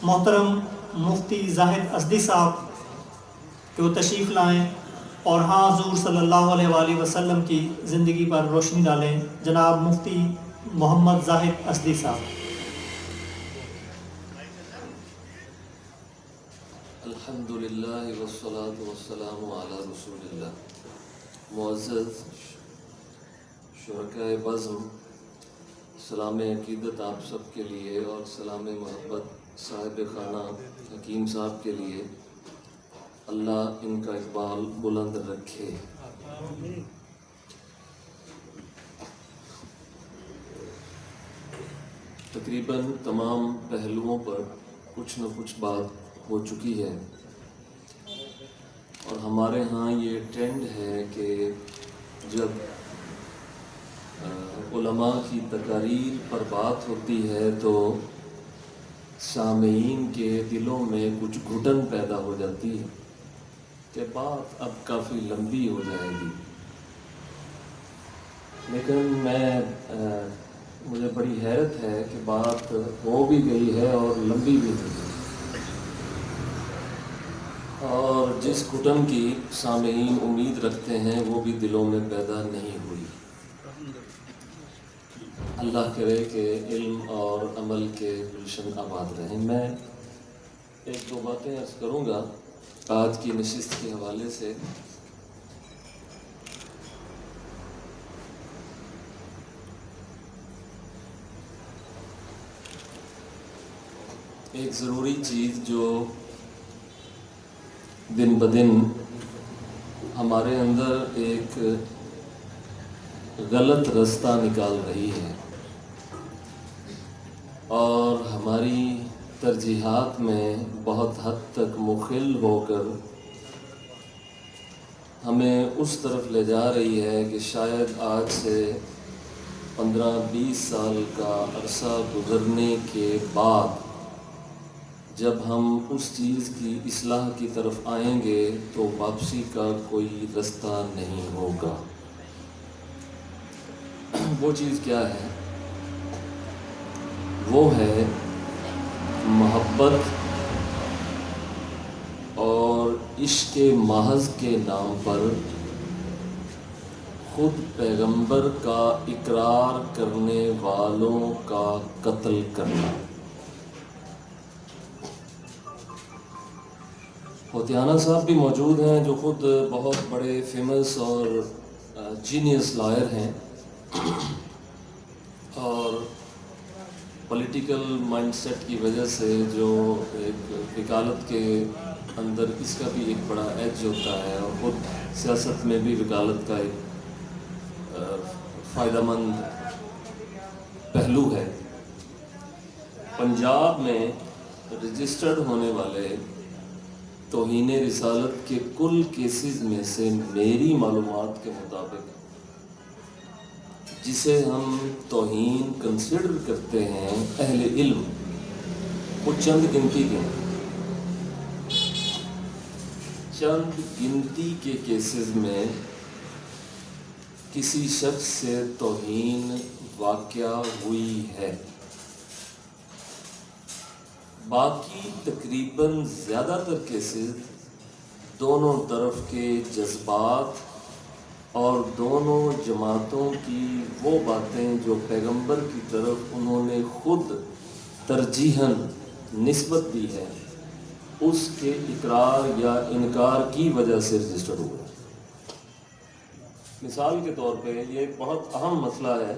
[SPEAKER 3] محترم مفتی زاہد ازدی صاحب کہ وہ تشریف لائیں اور ہاں حضور صلی اللہ علیہ وآلہ وسلم کی زندگی پر روشنی ڈالیں۔ جناب مفتی محمد زاہد ازدی صاحب۔
[SPEAKER 6] الحمدللہ والصلاة والسلام علی رسول اللہ۔ معزز شرکائے بزم، سلام عقیدت آپ سب کے لیے، اور سلام محبت صاحب خانہ حکیم صاحب کے لیے۔ اللہ ان کا اقبال بلند رکھے۔ تقریباً تمام پہلوؤں پر کچھ نہ کچھ بات ہو چکی ہے، اور ہمارے ہاں یہ ٹرینڈ ہے کہ جب علماء کی تقاریر پر بات ہوتی ہے تو سامعین کے دلوں میں کچھ گھٹن پیدا ہو جاتی ہے کہ بات اب کافی لمبی ہو جائے گی۔ لیکن مجھے بڑی حیرت ہے کہ بات ہو بھی گئی ہے اور لمبی بھی ہوئی ہے، اور
[SPEAKER 9] اور جس گھٹن کی سامعین امید رکھتے ہیں وہ بھی دلوں میں پیدا نہیں ہوئی۔ اللہ کرے کہ علم اور عمل کے گلشن آباد رہیں۔ میں ایک دو باتیں عرض کروں گا آج کی نشست کے حوالے سے۔ ایک ضروری چیز جو دن بدن ہمارے اندر ایک غلط رستہ نکال رہی ہے اور ہماری ترجیحات میں بہت حد تک مخل ہو کر ہمیں اس طرف لے جا رہی ہے کہ شاید آج سے 15-20 سال کا عرصہ گزرنے کے بعد جب ہم اس چیز کی اصلاح کی طرف آئیں گے تو واپسی کا کوئی رستہ نہیں ہوگا۔ وہ چیز کیا ہے؟ وہ ہے محبت اور عشق محض کے نام پر خود پیغمبر کا اقرار کرنے والوں کا قتل کرنا۔ ہوتیانہ صاحب بھی موجود ہیں جو خود بہت بڑے فیمس اور جینیس لائر ہیں اور پولیٹیکل مائنڈ سیٹ کی وجہ سے جو ایک وکالت کے اندر اس کا بھی ایک بڑا ایج ہوتا ہے اور خود سیاست میں بھی وکالت کا ایک فائدہ مند پہلو ہے۔ پنجاب میں رجسٹرڈ ہونے والے توہین رسالت کے کل کیسز میں سے میری معلومات کے مطابق جسے ہم توہین کنسیڈر کرتے ہیں اہل علم، وہ چند گنتی کے کیسز میں کسی شخص سے توہین واقع ہوئی ہے۔ باقی تقریباً زیادہ تر کیسز دونوں طرف کے جذبات اور دونوں جماعتوں کی وہ باتیں جو پیغمبر کی طرف انہوں نے خود ترجیحاً نسبت دی ہے اس کے اقرار یا انکار کی وجہ سے رجسٹر ہوئے۔ مثال کے طور پہ یہ ایک بہت اہم مسئلہ ہے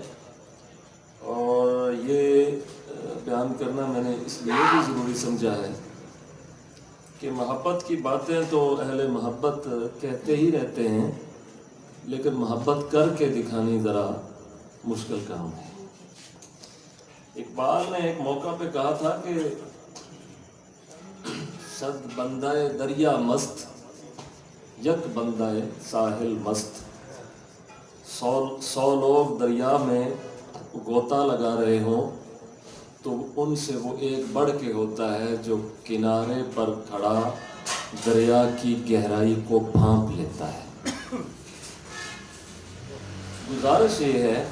[SPEAKER 9] اور یہ بیان کرنا میں نے اس لیے بھی ضروری سمجھا ہے کہ محبت کی باتیں تو اہل محبت کہتے ہی رہتے ہیں، لیکن محبت کر کے دکھانی ذرا مشکل کام ہے۔ اقبال نے ایک موقع پہ کہا تھا کہ صد بندہ دریا مست یک بندہ ساحل مست، 100 لوگ دریا میں غوطہ لگا رہے ہوں تو ان سے وہ ایک بڑھ کے ہوتا ہے جو کنارے پر کھڑا دریا کی گہرائی کو بھانپ لیتا ہے۔ گزارش یہ ہے،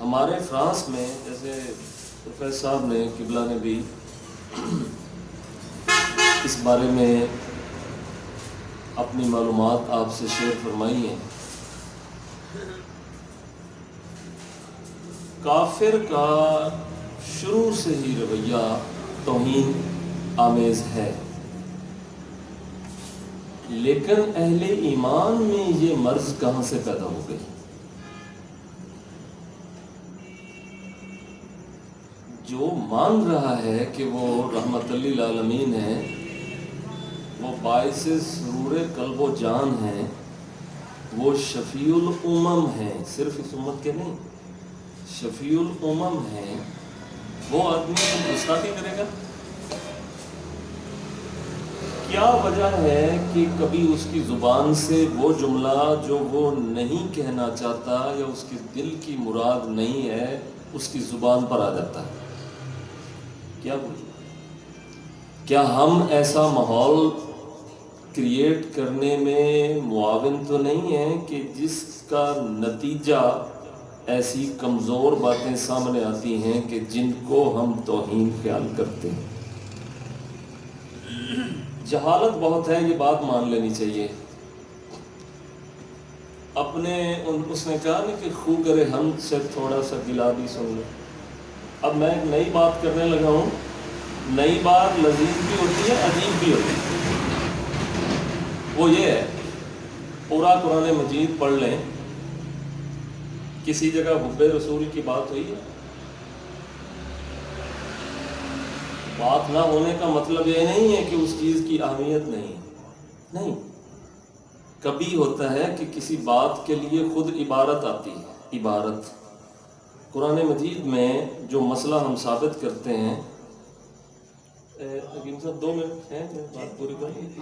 [SPEAKER 9] ہمارے فرانس میں جیسے پروفیسر صاحب نے قبلہ نے بھی اس بارے میں اپنی معلومات آپ سے شیئر فرمائی ہیں، کافر کا شروع سے ہی رویہ توہین آمیز ہے، لیکن اہل ایمان میں یہ مرض کہاں سے پیدا ہو گئی؟ جو مان رہا ہے کہ وہ رحمت للعالمین ہے، وہ باعث سرور قلب و جان ہیں، وہ شفیع الامم ہیں، صرف اس امت کے نہیں، شفیع الامم ہیں، وہ آدمی کو گستاخی کرے گا؟ کیا وجہ ہے کہ کبھی اس کی زبان سے وہ جملہ جو وہ نہیں کہنا چاہتا یا اس کے دل کی مراد نہیں ہے اس کی زبان پر آ جاتا ہے؟ کیا ہم ایسا ماحول کریٹ کرنے میں معاون تو نہیں ہیں کہ جس کا نتیجہ ایسی کمزور باتیں سامنے آتی ہیں کہ جن کو ہم توہین خیال کرتے ہیں؟ جہالت بہت ہے، یہ بات مان لینی چاہیے. اپنے اس نے کہا نا کہ خو کرے ہم سے تھوڑا سا گلا بھی سن لو. اب میں ایک نئی بات کرنے لگا ہوں. نئی بات لذیذ بھی ہوتی ہے، عجیب بھی ہوتی ہے. وہ یہ ہے، پورا قرآن مجید پڑھ لیں، کسی جگہ حب رسول کی بات ہوئی ہے؟ بات نہ ہونے کا مطلب یہ نہیں ہے کہ اس چیز کی اہمیت نہیں. کبھی ہوتا ہے کہ کسی بات کے لیے خود عبارت آتی ہے. عبارت قرآن مجید میں جو مسئلہ ہم ثابت کرتے ہیں، حکیم صاحب 2 منٹ ہیں بات پوری کریں.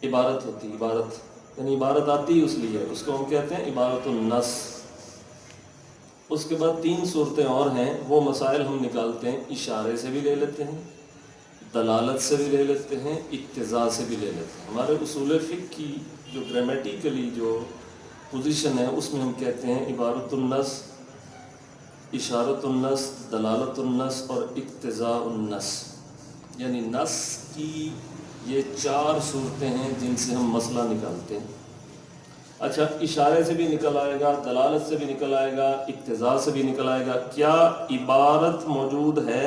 [SPEAKER 9] عبارت ہوتی، عبارت یعنی عبارت آتی اس لیے اس کو ہم کہتے ہیں عبارت النص. اس کے بعد 3 صورتیں اور ہیں، وہ مسائل ہم نکالتے ہیں. اشارے سے بھی لے لیتے ہیں، دلالت سے بھی لے لیتے ہیں، اقتضاء سے بھی لے لیتے ہیں. ہمارے اصول فقہ کی جو گرامیٹیکلی جو پوزیشن ہے اس میں ہم کہتے ہیں عبارت النص، اشارت النص، دلالت النص اور اقتضاء النص. یعنی نص کی یہ 4 صورتیں ہیں جن سے ہم مسئلہ نکالتے ہیں. اچھا، اشارے سے بھی نکل آئے گا، دلالت سے بھی نکل آئے گا، اقتضاء سے بھی نکل آئے گا. کیا عبارت موجود ہے؟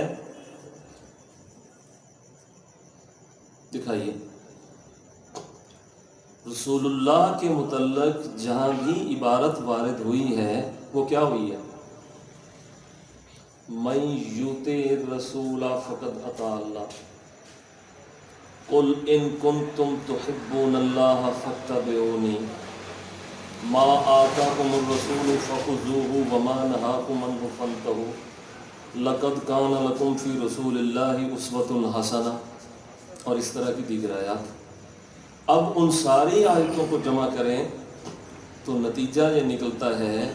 [SPEAKER 9] دکھائیے. رسول اللہ کے متعلق جہاں بھی عبارت وارد ہوئی ہے وہ کیا ہوئی ہے؟ من یطع الرسول فقد اطاع اللہ. قل ان کنتم تحبون اللہ فاتبعونی ما آتاکم الرسول فخذوہ وما نہاکم عنہ فانتہوا لقد کان لکم فی رسول اللہ اسوۃ حسنہ، اور اس طرح کی دیگر آیات. اب ان ساری آیتوں کو جمع کریں تو نتیجہ یہ نکلتا ہے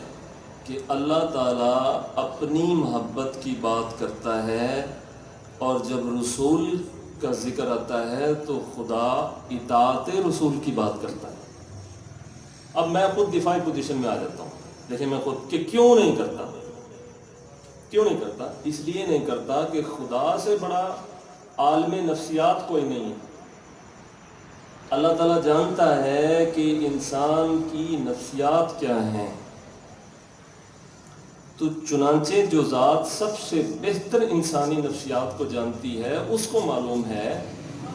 [SPEAKER 9] کہ اللہ تعالیٰ اپنی محبت کی بات کرتا ہے، اور جب رسول کا ذکر آتا ہے تو خدا اطاعت رسول کی بات کرتا ہے. اب میں خود دفاعی پوزیشن میں آ جاتا ہوں. دیکھیں میں خود کہ کیوں نہیں کرتا. اس لیے نہیں کرتا کہ خدا سے بڑا عالم نفسیات کوئی نہیں ہے. اللہ تعالیٰ جانتا ہے کہ انسان کی نفسیات کیا ہیں، تو چنانچہ جو ذات سب سے بہتر انسانی نفسیات کو جانتی ہے اس کو معلوم ہے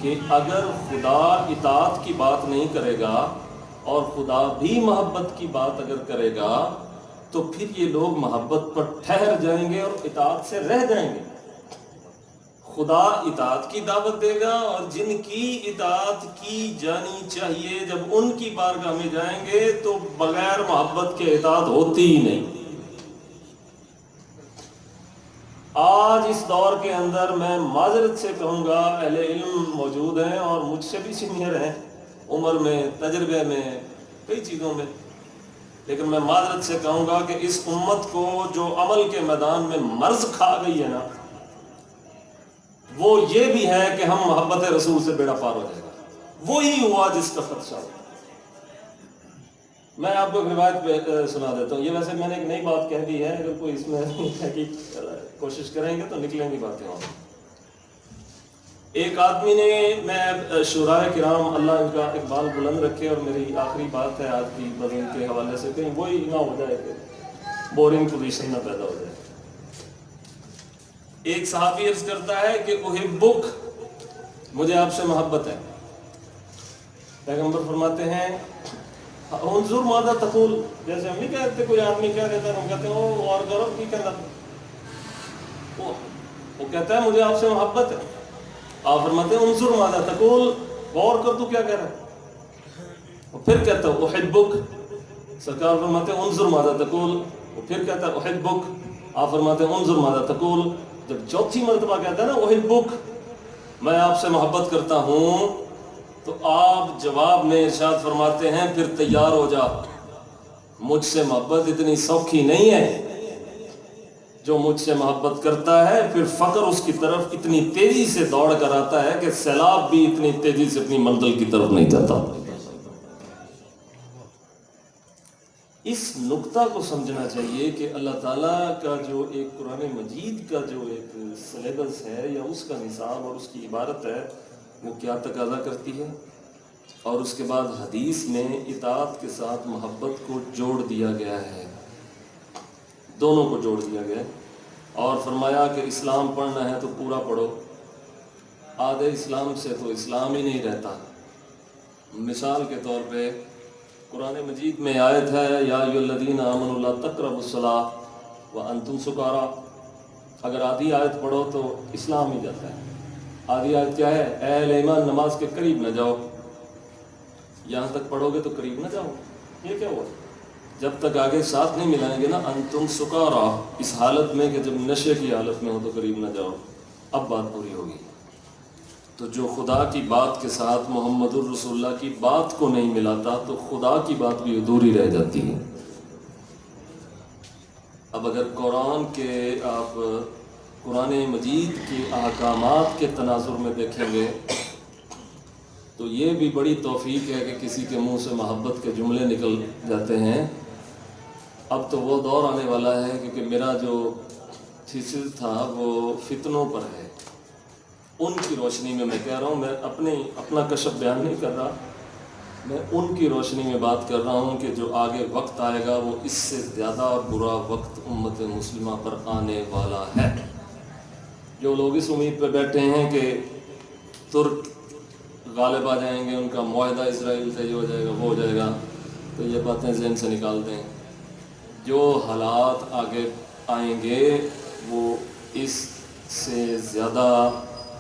[SPEAKER 9] کہ اگر خدا اطاعت کی بات نہیں کرے گا اور خدا بھی محبت کی بات اگر کرے گا تو پھر یہ لوگ محبت پر ٹھہر جائیں گے اور اطاعت سے رہ جائیں گے. خدا اطاعت کی دعوت دے گا، اور جن کی اطاعت کی جانی چاہیے جب ان کی بارگاہ میں جائیں گے تو بغیر محبت کے اطاعت ہوتی ہی نہیں. آج اس دور کے اندر میں معذرت سے کہوں گا، اہل علم موجود ہیں اور مجھ سے بھی سینئر ہیں عمر میں، تجربے میں، کئی چیزوں میں، لیکن میں معذرت سے کہوں گا کہ اس امت کو جو عمل کے میدان میں مرض کھا گئی ہے نا، وہ یہ بھی ہے کہ ہم محبت رسول سے بیڑا پار ہو جائے گا. وہی ہوا جس کا خدشہ ہوا. میں آپ کو ایک روایت سنا دیتا ہوں. یہ ویسے میں نے ایک نئی بات کہہ دی ہے، اگر کوئی اس میں تحقیق کوشش کریں گے تو نکلیں گی باتیں. اور ایک آدمی نے، میں شورائے کرام اللہ ان کا اقبال بلند رکھے، اور میری آخری بات ہے آج کی بزم کے حوالے سے، کہیں وہی نہ ہو جائے کہ بورنگ پوزیشن نہ پیدا ہو جائے. ایک صحابی عرض کرتا ہے کہ احبک، مجھے آپ سے محبت ہے. پیغمبر فرماتے ہیں انظر ماذا تقول. جیسے ہم نہیں کہتے کوئی آدمی کہہ دیتا ہے، ہم کہتے ہیں وہ اور گورو کی کہنا، وہ کہتا ہے مجھے آپ سے محبت ہے. آپ فرماتے ہیں انظر ماذا تقول، غور کر تو کیا کہہ رہا ہے. وہ پھر کہتا ہے احبک. سرکار فرماتے ہیں انظر ماذا تقول. وہ پھر کہتا ہے احبک. آپ فرماتے ہیں انظر ماذا تقول. جب چوتھی مرتبہ کہتا ہے نا احبک، میں آپ سے محبت کرتا ہوں، تو آپ جواب میں ارشاد فرماتے ہیں پھر تیار ہو جا، مجھ سے محبت اتنی سوکھی نہیں ہے. جو مجھ سے محبت کرتا ہے پھر فقر اس کی طرف اتنی تیزی سے دوڑ کر آتا ہے کہ سیلاب بھی اتنی تیزی سے اپنی منزل کی طرف نہیں جاتا. اس نقطہ کو سمجھنا چاہیے کہ اللہ تعالیٰ کا جو ایک قرآن مجید کا جو ایک سلیبس ہے یا اس کا نصاب اور اس کی عبارت ہے، وہ کیا تقاضا کرتی ہے، اور اس کے بعد حدیث میں اطاعت کے ساتھ محبت کو جوڑ دیا گیا ہے، دونوں کو جوڑ دیا گیا ہے، اور فرمایا کہ اسلام پڑھنا ہے تو پورا پڑھو، آدھے اسلام سے تو اسلام ہی نہیں رہتا۔ مثال کے طور پہ قرآن مجید میں آیت ہے یا ایھا الذین آمنوا لا تقربوا الصلاۃ وانتم سکارا، اگر آدھی آیت پڑھو تو اسلام ہی جاتا ہے۔ آدھی آیت کیا ہے؟ اے اہل ایمان نماز کے قریب نہ جاؤ، یہاں تک پڑھو گے تو قریب نہ جاؤ، یہ کیا ہوا؟ جب تک آگے ساتھ نہیں ملائیں گے نا، انتم سکارا، اس حالت میں کہ جب نشے کی حالت میں ہو تو قریب نہ جاؤ، اب بات پوری ہوگی۔ تو جو خدا کی بات کے ساتھ محمد الرسول اللہ کی بات کو نہیں ملاتا تو خدا کی بات بھی ادھوری رہ جاتی ہے۔ اب اگر قرآن کے آپ قرآن مجید کے احکامات کے تناظر میں دیکھیں گے تو یہ بھی بڑی توفیق ہے کہ کسی کے منہ سے محبت کے جملے نکل جاتے ہیں۔ اب تو وہ دور آنے والا ہے، کیونکہ میرا جو تھیسس تھا وہ فتنوں پر ہے، ان کی روشنی میں کہہ رہا ہوں، میں اپنا کشف بیان نہیں کر رہا، میں ان کی روشنی میں بات کر رہا ہوں کہ جو آگے وقت آئے گا وہ اس سے زیادہ برا وقت امت مسلمہ پر آنے والا ہے۔ جو لوگ اس امید پہ بیٹھے ہیں کہ ترک غالب آ جائیں گے، ان کا معاہدہ اسرائیل سے یہ ہو جائے گا وہ ہو جائے گا، تو یہ باتیں ذہن سے نکال دیں۔ جو حالات آگے آئیں گے وہ اس سے زیادہ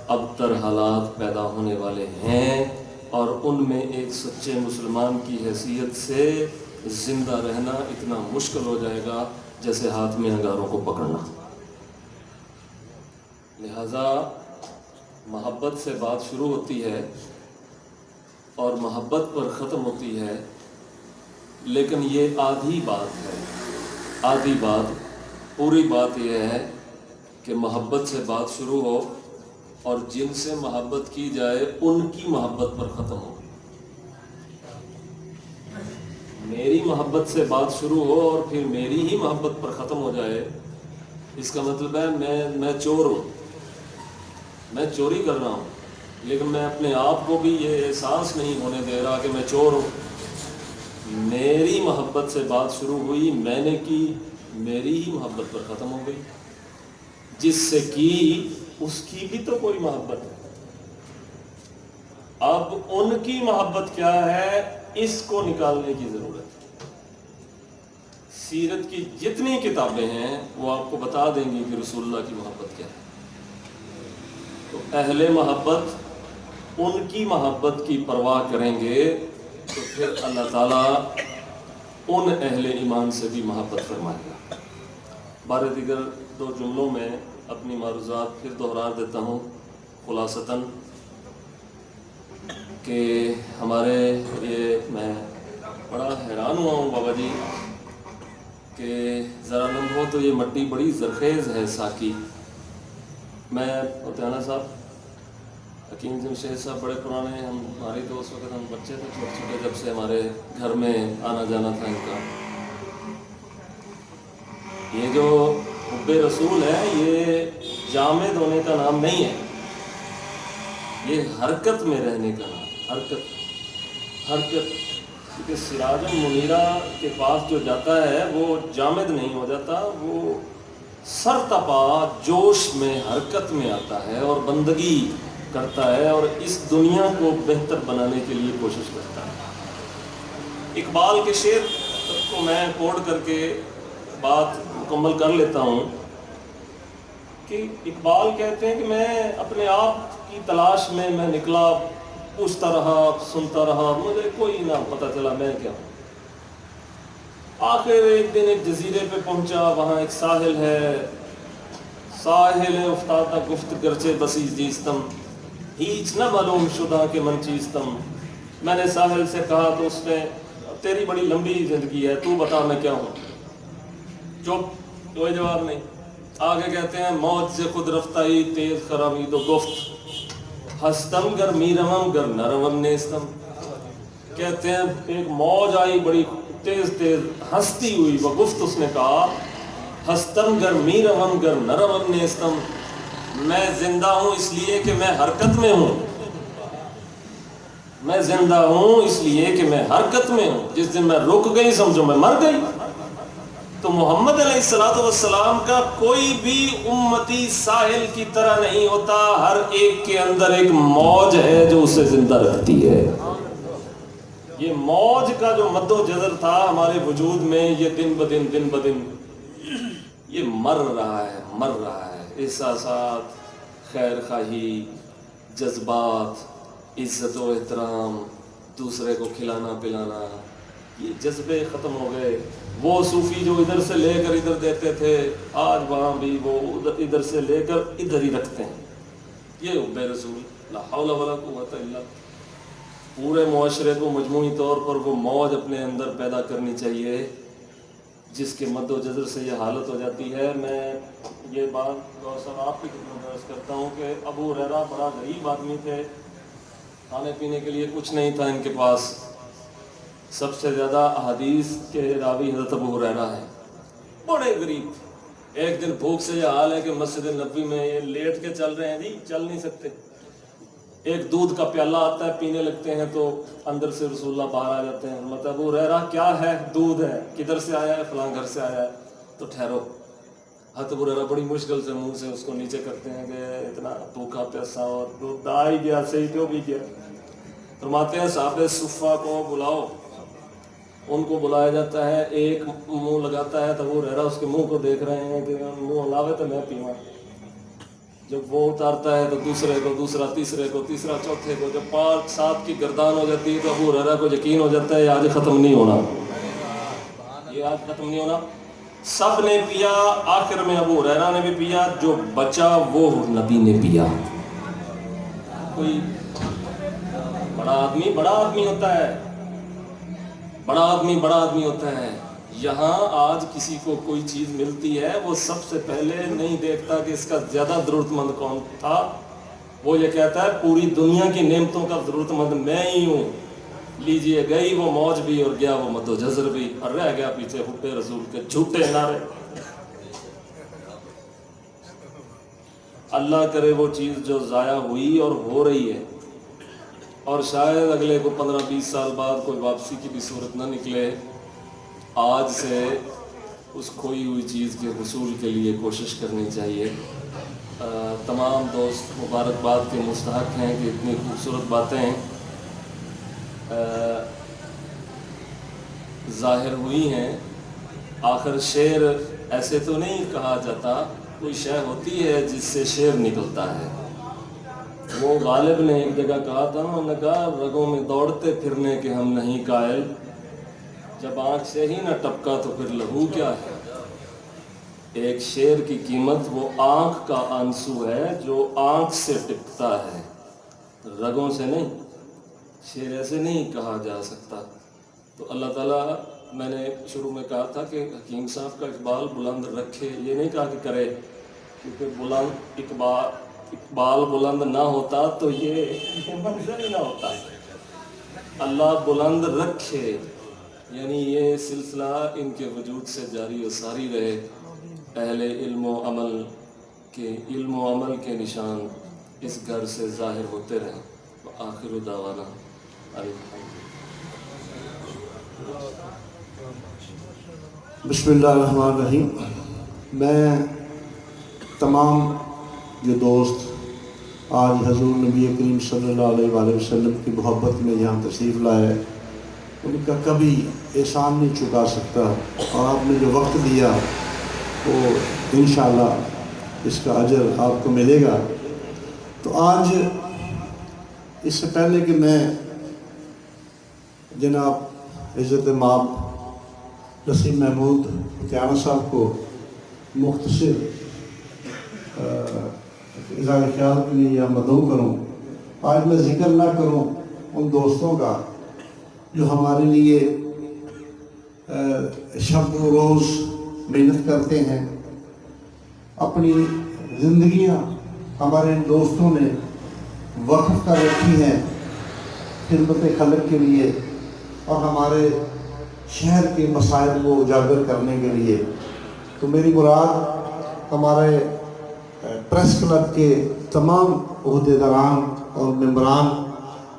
[SPEAKER 9] ابتر حالات پیدا ہونے والے ہیں، اور ان میں ایک سچے مسلمان کی حیثیت سے زندہ رہنا اتنا مشکل ہو جائے گا جیسے ہاتھ میں انگاروں کو پکڑنا۔ لہذا محبت سے بات شروع ہوتی ہے اور محبت پر ختم ہوتی ہے، لیکن یہ آدھی بات ہے، آدھی بات۔ پوری بات یہ ہے کہ محبت سے بات شروع ہو اور جن سے محبت کی جائے ان کی محبت پر ختم ہو۔ میری محبت سے بات شروع ہو اور پھر میری ہی محبت پر ختم ہو جائے، اس کا مطلب ہے میں چور ہوں، میں چوری کر رہا ہوں، لیکن میں اپنے آپ کو بھی یہ احساس نہیں ہونے دے رہا کہ میں چور ہوں۔ میری محبت سے بات شروع ہوئی، میں نے کی، میری ہی محبت پر ختم ہو گئی۔ جس سے کی اس کی بھی تو کوئی محبت ہے۔ اب ان کی محبت کیا ہے، اس کو نکالنے کی ضرورت ہے۔ سیرت کی جتنی کتابیں ہیں وہ آپ کو بتا دیں گی کہ رسول اللہ کی محبت کیا ہے۔ تو اہل محبت ان کی محبت کی پرواہ کریں گے تو پھر اللہ تعالیٰ ان اہل ایمان سے بھی محبت فرمائے گا۔ بارے دیگر دو جملوں میں اپنی معروضات پھر دہرا دیتا ہوں خلاصتاً، کہ ہمارے یہ میں بڑا حیران ہوا ہوں بابا جی کہ ذرا لمحوں تو یہ مٹی بڑی زرخیز ہے ساکی۔ میں متحانہ صاحب حکیم جمشید صاحب بڑے پرانے، ہماری تو اس وقت ہم بچے تھے چھوٹے چھوٹے، جب سے ہمارے گھر میں آنا جانا تھا ان کا۔ یہ جو حب رسول ہے یہ جامد ہونے کا نام نہیں ہے، یہ حرکت میں رہنے کا نام، حرکت کیونکہ سراج المنیرہ کے پاس جو جاتا ہے وہ جامد نہیں ہو جاتا، وہ سرتپا جوش میں حرکت میں آتا ہے اور بندگی کرتا ہے اور اس دنیا کو بہتر بنانے کے لیے کوشش کرتا ہے۔ اقبال کے شعر کو میں کوٹ کر کے بات مکمل کر لیتا ہوں کہ اقبال کہتے ہیں کہ میں اپنے آپ کی تلاش میں نکلا، پوچھتا رہا، سنتا رہا، مجھے کوئی نہ پتہ چلا میں کیا ہوں۔ آخر ایک دن ایک جزیرے پہ پہنچا، وہاں ایک ساحل ہے، ساحل افتادہ گفت گرچہ بسی زیستم، ہیچ نہ معلوم شدہ کہ من چیستم۔ میں نے ساحل سے کہا تو اس نے تیری بڑی لمبی زندگی ہے، تو بتا میں کیا ہوں۔ چپ، کوئی جواب نہیں۔ آگے کہتے ہیں موج سے خود رفتائی تیز خرامید و گفت، ہستم گر میروم گر نروم نیستم۔ کہتے ہیں ایک موج آئی بڑی تیز تیز، ہستی ہوئی، وہ گفت اس نے کہا ہستم گر میروم گر نروم نیستم، میں زندہ ہوں اس لیے کہ میں حرکت میں ہوں، میں زندہ ہوں اس لیے کہ میں حرکت میں ہوں. جس دن میں رک گئی سمجھو میں مر گئی. تو محمد علیہ الصلوۃ والسلام کا کوئی بھی امتی ساحل کی طرح نہیں ہوتا. ہر ایک کے اندر ایک موج ہے جو اسے زندہ رکھتی ہے. یہ موج کا جو مد و جزر تھا ہمارے وجود میں، یہ دن بدن یہ مر رہا ہے. احساسات، خیر خواہی، جذبات، عزت و احترام، دوسرے کو کھلانا پلانا، یہ جذبے ختم ہو گئے. وہ صوفی جو ادھر سے لے کر ادھر دیتے تھے، آج وہاں بھی وہ ادھر سے لے کر ادھر ہی رکھتے ہیں. یہ حب رسول، لا حول ولا قوت الا باللہ. پورے معاشرے کو مجموعی طور پر وہ موج اپنے اندر پیدا کرنی چاہیے جس کے مد و جزر سے یہ حالت ہو جاتی ہے. میں یہ بات صاحب آپ کی خدمت میں عرض کرتا ہوں کہ ابو ہریرہ بڑا غریب آدمی تھے. کھانے پینے کے لیے کچھ نہیں تھا ان کے پاس. سب سے زیادہ احادیث کے راوی حضرت ابو ہریرہ ہیں. بڑے غریب. ایک دن بھوک سے یہ حال ہے کہ مسجد نبوی میں یہ لیٹ کے چل رہے ہیں جی، چل نہیں سکتے. ایک دودھ کا پیالہ آتا ہے، پینے لگتے ہیں تو اندر سے رسول اللہ باہر آ جاتے ہیں. مطلب ابو ہریرہ کیا ہے؟ دودھ ہے. کدھر سے آیا ہے؟ فلاں گھر سے آیا ہے. تو ٹھہرو. حضرت ابو ہریرہ بڑی مشکل سے منہ سے اس کو نیچے کرتے ہیں کہ اتنا بھوکا پیاسا اور دودھ آ ہی گیا، صحیح کیوں بھی گیا. فرماتے ہیں صحابہ صفہ کو بلاؤ. ان کو بلایا جاتا ہے. ایک منہ لگاتا ہے تو ابو ہریرہ اس کے منہ کو دیکھ رہے ہیں کہ منہ ہلاوے تو میں پیواں. جب وہ اتارتا ہے تو دوسرے کو، دوسرا تیسرے کو، تیسرا چوتھے کو. جب 5-7 کی گردان ہو جاتی ہے تو ابو ہریرہ کو یقین ہو جاتا ہے یہ آج ختم نہیں ہونا، یہ آج ختم نہیں ہونا. سب نے پیا. آخر میں ابو ہریرہ نے بھی پیا. جو بچا وہ نبی نے پیا. کوئی بڑا آدمی ہوتا ہے. بڑا آدمی ہوتا ہے. یہاں آج کسی کو کوئی چیز ملتی ہے، وہ سب سے پہلے نہیں دیکھتا کہ اس کا زیادہ ضرورت مند کون تھا. وہ یہ کہتا ہے پوری دنیا کی نعمتوں کا ضرورت مند میں ہی ہوں. لیجئے، گئی وہ موج بھی اور گیا وہ مد و جزر بھی، اور رہ گیا پیچھے حب رسول کے جھوٹے نعرے. اللہ کرے وہ چیز جو ضائع ہوئی اور ہو رہی ہے، اور شاید اگلے کو 15-20 سال بعد کوئی واپسی کی بھی صورت نہ نکلے، آج سے اس کھوئی ہوئی چیز کے حصول کے لیے کوشش کرنی چاہیے. تمام دوست مبارکباد کے مستحق ہیں کہ اتنی خوبصورت باتیں ظاہر ہوئی ہیں. آخر شعر ایسے تو نہیں کہا جاتا، کوئی شے ہوتی ہے جس سے شعر نکلتا ہے. وہ غالب نے ایک جگہ کہا تھا، انہوں نے کہا رگوں میں دوڑتے پھرنے کے ہم نہیں قائل، جب آنکھ سے ہی نہ ٹپکا تو پھر لہو کیا ہے. ایک شعر کی قیمت وہ آنکھ کا آنسو ہے جو آنکھ سے ٹپکتا ہے، رگوں سے نہیں. شعر ایسے نہیں کہا جا سکتا. تو اللہ تعالیٰ، میں نے شروع میں کہا تھا کہ حکیم صاحب کا اقبال بلند رکھے، یہ نہیں کہا کہ کرے، کیونکہ اقبال بلند نہ ہوتا تو یہ منظر ہی نہ ہوتا. اللہ بلند رکھے، یعنی یہ سلسلہ ان کے وجود سے جاری و ساری رہے. اہل علم و عمل کے نشان اس گھر سے ظاہر ہوتے رہیں. آخر دعوانا
[SPEAKER 4] بسم اللہ الرحمن الرحیم. میں تمام جو دوست آج حضور نبی کریم صلی اللہ علیہ وآلہ وسلم کی محبت میں یہاں تشریف لائے، ان کا کبھی احسان نہیں چکا سکتا. اور آپ نے جو وقت دیا وہ انشاءاللہ اس کا اجر آپ کو ملے گا. تو آج اس سے پہلے کہ میں جناب عزت مآب نسیم محمود قیامت صاحب کو مختصر اظہار خیال کے لیے مدعو کروں، آج میں ذکر نہ کروں ان دوستوں کا جو ہمارے لیے شب و روز محنت کرتے ہیں. اپنی زندگیاں ہمارے ان دوستوں نے وقف کر رکھی ہیں خدمت خلق کے لیے اور ہمارے شہر کے مسائل کو اجاگر کرنے کے لیے. تو میری مراد ہمارے پریس کلب کے تمام عہدیداران اور ممبران